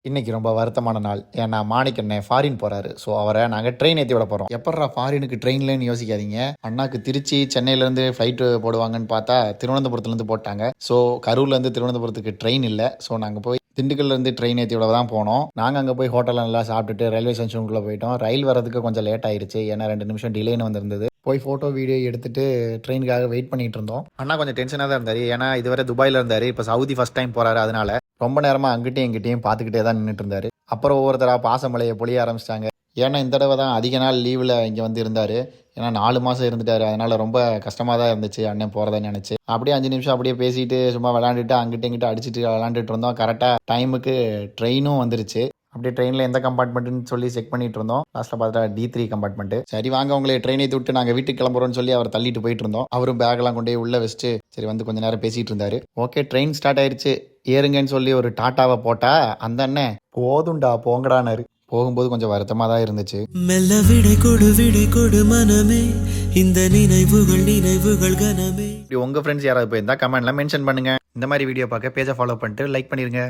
இன்னைக்கு ரொம்ப வருத்தமான நாள். ஏன்னா மாணிக்கண்ணன் ஃபாரின் போறாரு. ஸோ அவரை நாங்கள் ட்ரெயின் ஏற்றி விட போகிறோம். எப்பட்றா ஃபாரினுக்கு ட்ரெயின்லன்னு யோசிக்காதீங்க. அண்ணாக்கு திருச்சி சென்னையிலேருந்து ஃப்ளைட்டு போடுவாங்கன்னு பார்த்தா திருவனந்தபுரத்துலேருந்து போட்டாங்க. ஸோ கரூர்லேருந்து திருவனந்தபுரத்துக்கு ட்ரெயின் இல்லை. ஸோ நாங்கள் போய் திண்டுக்கல்லேருந்து ட்ரெயின் ஏற்றி விட தான் போனோம். நாங்கள் அங்கே போய் ஹோட்டலில் நல்லா சாப்பிட்டுட்டு ரயில்வே ஸ்டேஷனுக்குள்ளே போயிட்டோம். ரயில் வரதுக்கு கொஞ்சம் லேட் ஆயிடுச்சு. ஏன்னா 2 நிமிஷம் டிலேன்னு வந்திருந்தது. போய் ஃபோட்டோ வீடியோ எடுத்துட்டு ட்ரெயினுக்காக வெயிட் பண்ணிட்டு இருந்தோம். அண்ணா கொஞ்சம் டென்ஷனாக தான் இருந்தார். ஏன்னா இதுவரை துபாயில் இருந்தார். இப்போ சவுதி ஃபர்ஸ்ட் டைம் போகிறாரு. அதனால ரொம்ப நேரமாக அங்கிட்டையும் இங்கிட்டையும் பார்த்துக்கிட்டே தான் நின்றுட்டு இருந்தார். அப்புறம் ஒவ்வொருத்தராக பாசமலையை பொழிய ஆரம்பிச்சிட்டாங்க. ஏன்னா இந்த தடவை தான் அதிக நாள் லீவில் இங்கே வந்து இருந்தார். ஏன்னா 4 மாதம் இருந்துட்டார். அதனால ரொம்ப கஷ்டமாக தான் இருந்துச்சு அண்ணன் போகிறத நினச்சி. அப்படியே 5 நிமிஷம் அப்படியே பேசிட்டு சும்மா விளாண்டுட்டு அங்கிட்ட இங்கிட்ட அடிச்சுட்டு விளாண்டுட்டு இருந்தோம். கரெக்டாக டைமுக்கு ட்ரெயினும் வந்துருச்சு. அப்படியே ட்ரெயினில் எந்த கம்பார்ட்மெண்ட்டுன்னு சொல்லி செக் பண்ணிட்டு இருந்தோம். லாஸ்ட்டில் பார்த்தா D3 கம்பார்ட்மெண்ட்டு. சரி வாங்க உங்களை ட்ரெயினை விட்டு நாங்கள் வீட்டுக்கு கிளம்புறோம்னு சொல்லி அவர் தள்ளிட்டு போயிட்டு இருந்தோம். அவரும் பேக்கெல்லாம் கொண்டு போய் உள்ளே வச்சுட்டு சரி வந்து கொஞ்ச நேரம் பேசிகிட்டு இருந்தார். ஓகே ட்ரெயின் ஸ்டார்ட் ஆயிடுச்சு ஏறுங்கன்னு சொல்லி ஒரு டாட்டாவை போட்டா அந்த அண்ணன் போதுண்டா போங்கடானாரு. போகும்போது கொஞ்சம் வருத்தமாக தான் இருந்துச்சு. மெல்ல விடை கொடு மனமே இந்த நினைவுகள் கனமே. இப்படி உங்கள் ஃப்ரெண்ட்ஸ் யாராவது போயிருந்தா கமெண்ட்ல மென்ஷன் பண்ணுங்க. இந்த மாதிரி வீடியோ பார்க்க பேஜை ஃபாலோ பண்ணிட்டு லைக் பண்ணிருங்க.